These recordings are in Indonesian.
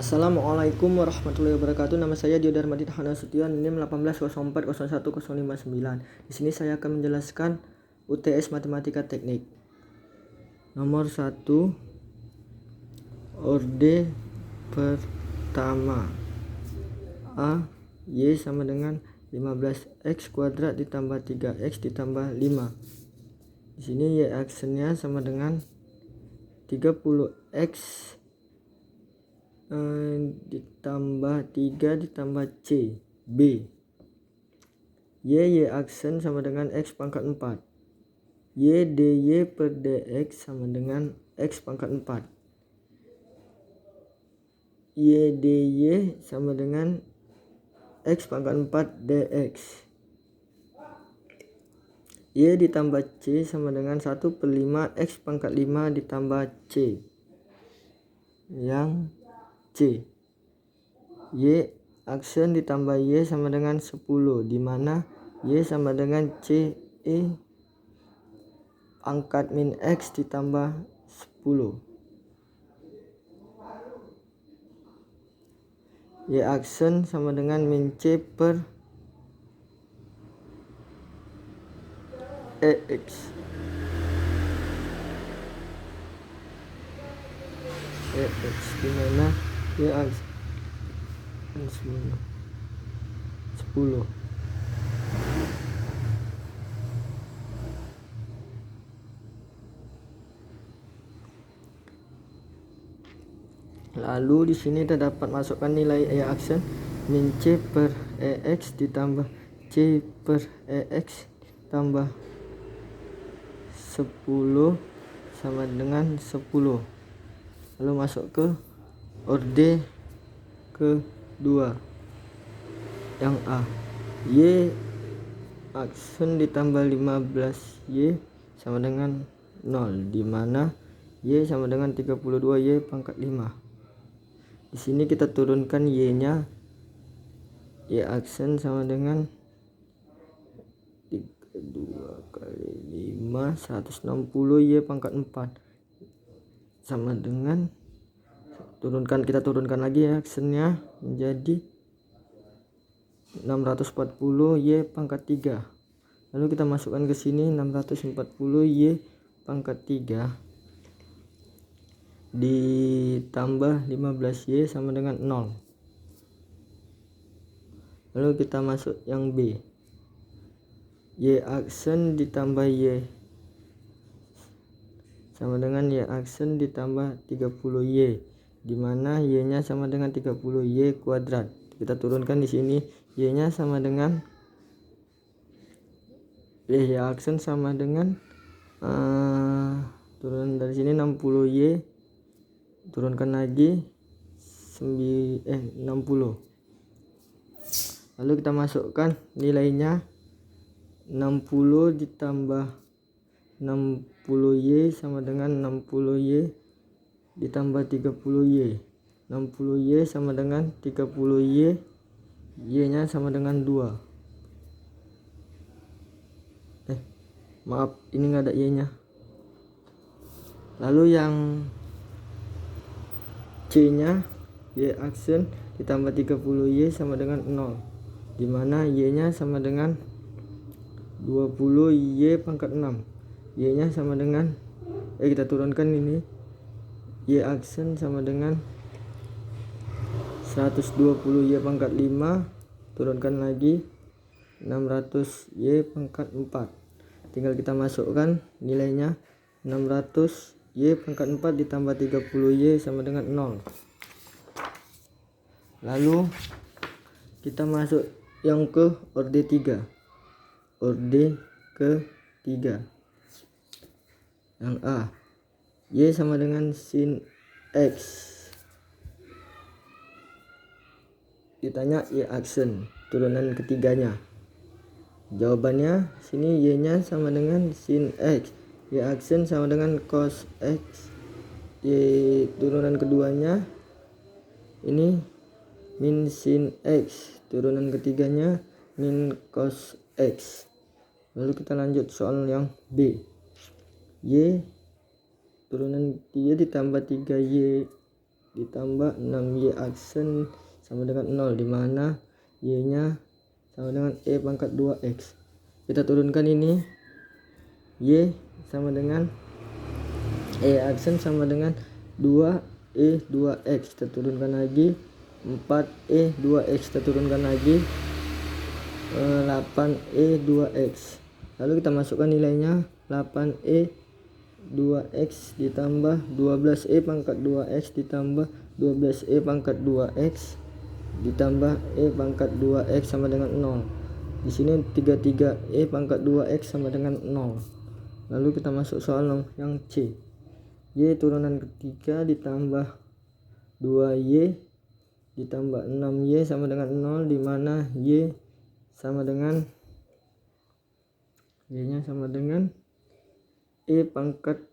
Assalamualaikum warahmatullahi wabarakatuh. Nama saya Dio Darmadi Nasution, NIM 18040159. Di sini saya akan menjelaskan UTS Matematika Teknik. Nomor 1, orde pertama. A, Y sama dengan 15x kuadrat ditambah 3x ditambah 5. Di sini Y aksennya sama dengan 30x ditambah 3 ditambah C. B, Y aksen sama dengan X pangkat 4. Y dy per dx sama dengan X pangkat 4. Y dy sama dengan X pangkat 4 dx. Y ditambah C sama dengan 1/5 X pangkat 5 ditambah C. Yang C, Y aksen ditambah Y sama dengan 10, di mana Y sama dengan C pangkat min X ditambah 10. Y aksen sama dengan min C per EX. EX dimana Y aksen 10. Lalu di sini terdapat masukkan nilai Y aksen min C per EX ditambah C per EX tambah 10 sama dengan 10. Lalu masuk ke orde kedua yang A, Y aksen ditambah 15Y sama dengan 0, di mana Y sama dengan 32Y pangkat 5. Di sini kita turunkan Y-nya. Y aksen sama dengan 32 kali 5 160Y pangkat 4 sama dengan kita turunkan lagi ya aksennya menjadi 640Y pangkat 3. Lalu kita masukkan ke sini 640Y pangkat 3 ditambah 15Y sama dengan 0. Lalu kita masuk yang B, Y aksen ditambah Y sama dengan Y aksen ditambah 30Y, di mana Y-nya sama dengan 30Y kuadrat. Kita turunkan di sini Y-nya sama dengan Y aksen sama dengan turun dari sini 60Y, turunkan lagi 60. Lalu kita masukkan nilainya 60 ditambah 60Y sama dengan 60Y ditambah 30Y. 60Y sama dengan 30Y, Y-nya sama dengan 2. Maaf, ini nggak ada Y-nya. Lalu yang C-nya, Y aksen ditambah 30Y sama dengan 0, di mana Y-nya sama dengan 20Y pangkat 6. Y-nya sama dengan kita turunkan ini, Y aksen sama dengan 120Y pangkat 5, turunkan lagi 600Y pangkat 4. Tinggal kita masukkan nilainya, 600Y pangkat 4 ditambah 30Y sama dengan 0. Lalu kita masuk yang ke orde 3. Orde ke-3 yang A, Y sama dengan sin X. Ditanya Y aksen, turunan ketiganya. Jawabannya sini Y-nya sama dengan sin X, Y aksen sama dengan cos X. Y turunan keduanya ini min sin X, turunan ketiganya min cos X. Lalu kita lanjut soal yang B. Y turunan 3 ditambah 3Y ditambah 6Y aksen sama dengan 0, di mana Y nya sama dengan E pangkat 2X. Kita turunkan ini, Y sama dengan E aksen sama dengan 2E 2X. Kita turunkan lagi, 4E 2X. Kita turunkan lagi, 8E 2X. Lalu kita masukkan nilainya, 8E 2X ditambah 12E pangkat 2X ditambah 12E pangkat 2X ditambah E pangkat 2X sama dengan 0. Di sini 33E pangkat 2X sama dengan 0. Lalu kita masuk soal yang C. Y turunan ketiga ditambah 2Y ditambah 6Y sama dengan 0, di mana Y sama dengan Y nya sama dengan E pangkat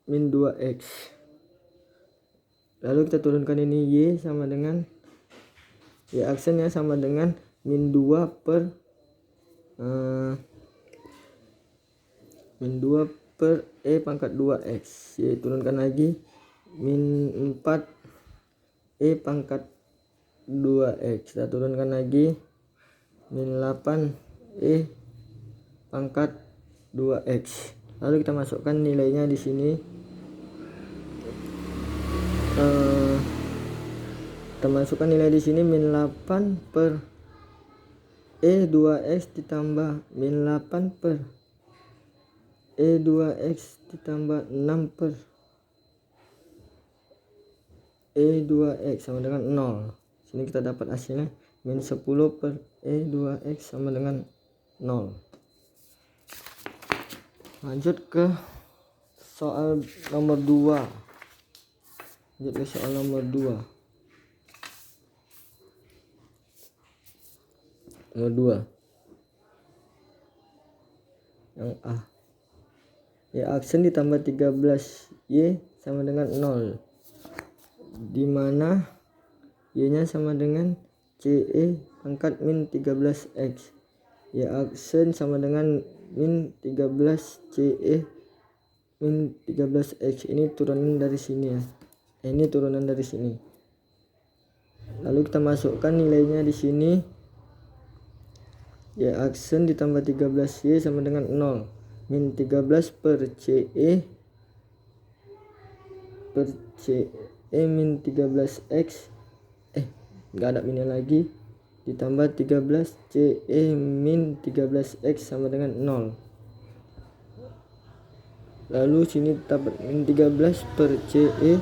min 2X. Lalu kita turunkan ini, Y sama dengan Y aksennya sama dengan min 2 per E pangkat 2X. Y turunkan lagi, min 4 E pangkat 2X. Kita turunkan lagi, min 8 E pangkat 2X. Lalu kita masukkan nilainya di sini. Kita masukkan nilai di sini, min 8 per E 2X ditambah min 8 per E 2X ditambah 6 per E 2X sama dengan 0. Sini kita dapat hasilnya min 10 per E 2X sama dengan 0. Lanjut ke soal nomor 2. Lanjut ke soal nomor 2. Nomor 2. Yang A. Y aksen ditambah 13Y sama dengan 0. Di mana Y nya sama dengan CE pangkat min 13X. Y aksen sama dengan min 13 CE min 13X. Ini turunan dari sini ya. Ini turunan dari sini. Lalu kita masukkan nilainya di sini. Y aksen ditambah 13Y sama dengan 0. Min 13 per CE min 13X. Enggak ada minnya lagi. Ditambah 13 CE min 13X sama dengan 0. Lalu sini dapat min 13 per CE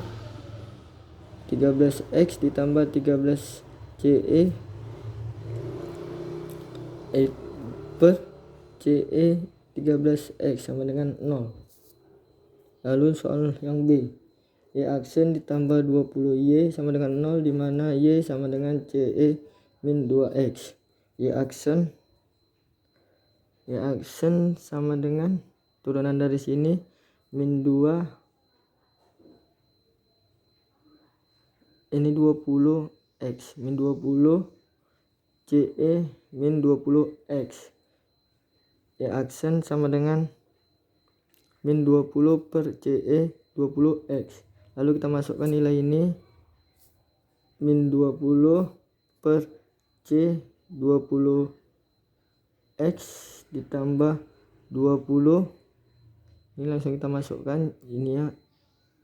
13X ditambah 13 CE per CE 13X sama dengan 0. Lalu soal yang B. Y aksen ditambah 20Y sama dengan 0, di mana Y sama dengan CE min 2X. Y aksen sama dengan turunan dari sini, min 2 ini 20X, min 20 CE min 20X. Y aksen sama dengan min 20 per CE 20X. Lalu kita masukkan nilai ini, min 20 per C 20X ditambah 20. Ini langsung kita masukkan ini ya,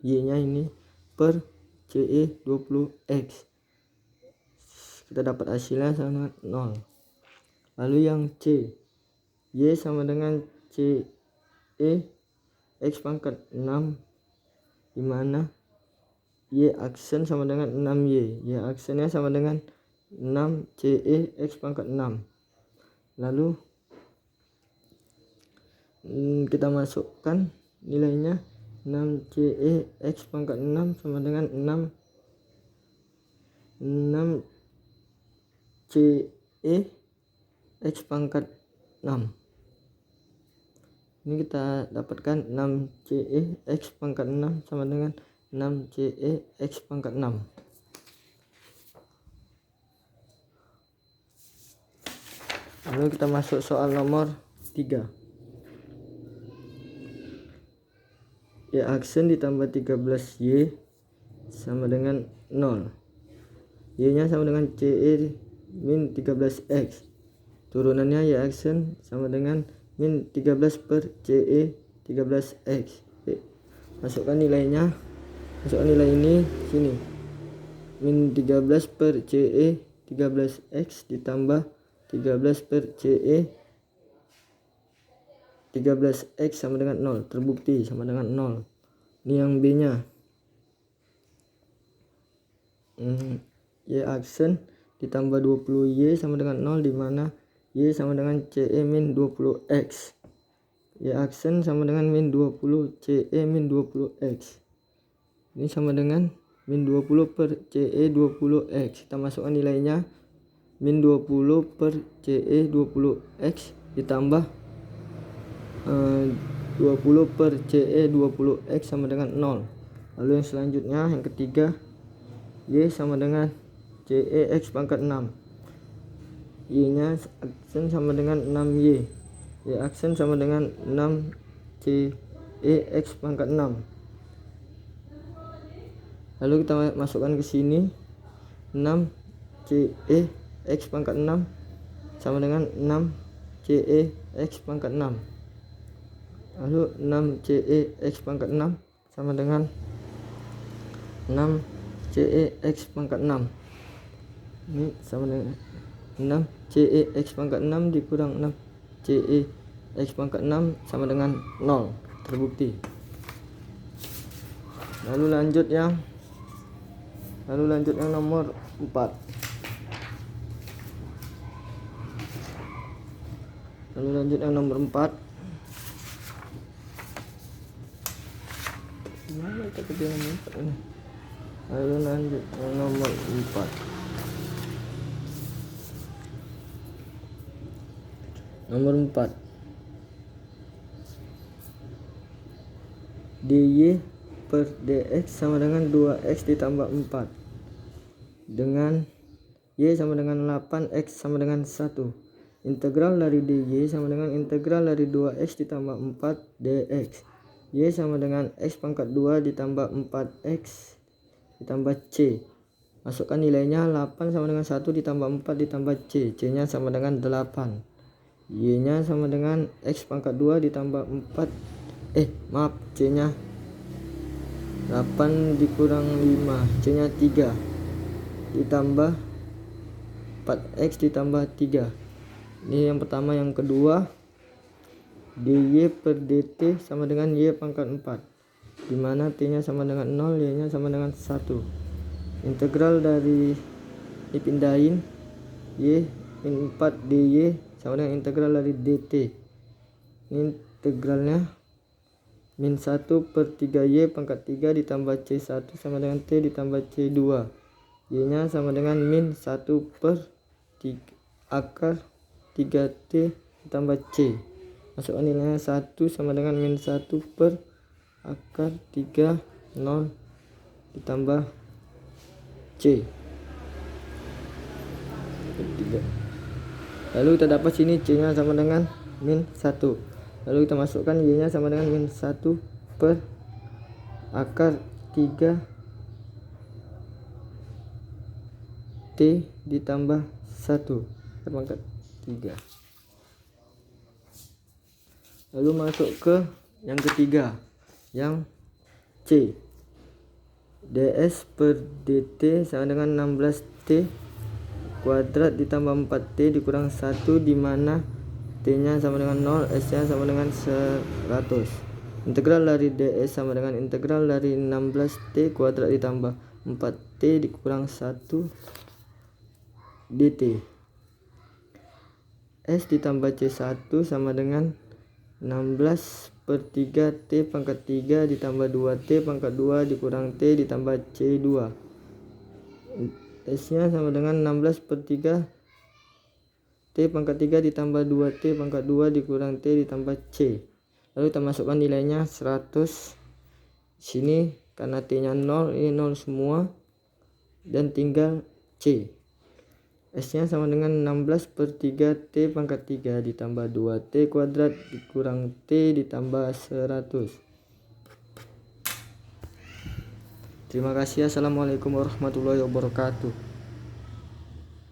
Y nya ini per CE 20X. Kita dapat hasilnya sama 0. Lalu yang C. Y sama dengan CE X pangkat 6, dimana Y aksen sama dengan 6Y. Y aksennya sama dengan 6 CE X pangkat 6. Lalu kita masukkan nilainya, 6 CE X pangkat 6 sama dengan 6 CE X pangkat 6. Ini kita dapatkan 6 CE X pangkat 6 sama dengan 6 CE X pangkat 6. Lalu kita masuk soal nomor 3. Y aksen ditambah 13Y sama dengan 0. Y nya sama dengan CE min 13X. Turunannya Y aksen sama dengan min 13 per CE 13X. Masukkan nilainya. Masukkan nilai ini sini. Min 13 per CE 13X ditambah 13 per CE 13X sama dengan 0. Terbukti sama dengan 0. Ini yang B nya. Y aksen ditambah 20Y sama dengan 0, dimana Y sama dengan CE min 20X. Y aksen sama dengan min 20 CE min 20X. Ini sama dengan min 20 per CE 20X. Kita masukkan nilainya. Min 20 per CE 20X ditambah 20 per CE 20X sama dengan 0. Lalu yang selanjutnya, yang ketiga, Y sama dengan CE X pangkat 6. Y nya aksen sama dengan 6Y. Y aksen sama dengan 6 CE X pangkat 6. Lalu kita masukkan ke sini. 6 CE X pangkat 6 sama dengan 6 CE X pangkat 6. Lalu 6 CE X pangkat 6 sama dengan 6 CE X pangkat 6. Ini sama dengan 6 CE X pangkat 6 dikurang 6 CE X pangkat 6 sama dengan 0. Terbukti. Lalu lanjut yang nomor 4. Lalu lanjut yang nomor 4. Gimana kita ketinggalan ini? Lalu lanjut yang nomor 4. Nomor 4. DY per DX sama dengan 2X ditambah 4. Dengan Y sama dengan 8X sama dengan 1. Integral dari DY sama dengan integral dari 2X ditambah 4 DX. Y sama dengan X pangkat 2 ditambah 4X ditambah C. Masukkan nilainya. 8 sama dengan 1 ditambah 4 ditambah C. C nya sama dengan 8. Y nya sama dengan X pangkat 2 ditambah 4. C nya 8 dikurang 5. C nya 3 ditambah 4X ditambah 3. Ini yang pertama. Yang kedua, DY per DT sama dengan Y pangkat 4, dimana T nya sama dengan 0, Y nya sama dengan 1. Integral dari dipindahin, Y min 4 DY sama dengan integral dari DT. Ini integralnya min 1 per 3Y pangkat 3 ditambah C1 sama dengan T ditambah C2. Y nya sama dengan min 1 per 3 akar 3T ditambah C. Masukkan nilainya. 1 sama dengan min 1 per akar 3 0 ditambah C. Lalu kita dapat sini C nya sama dengan min 1. Lalu kita masukkan Y nya sama dengan min 1 per akar 3 T ditambah 1 pangkat 3. Lalu masuk ke yang ketiga, yang C. DS per DT sama dengan 16T kuadrat ditambah 4T dikurang 1, dimana T nya sama dengan 0, S nya sama dengan 100. Integral dari DS sama dengan integral dari 16T kuadrat ditambah 4T dikurang 1 DT. S ditambah C1 sama dengan 16 per 3T pangkat 3 ditambah 2T pangkat 2 dikurang T ditambah C2. S nya sama dengan 16 per 3 T pangkat 3 ditambah 2T pangkat 2 dikurang T ditambah C. Lalu kita masukkan nilainya 100 sini, karena T nya 0, ini 0 semua, dan tinggal C. S nya sama dengan 16 per 3T pangkat 3 ditambah 2T kuadrat dikurang T ditambah 100. Terima kasih. Assalamualaikum warahmatullahi wabarakatuh.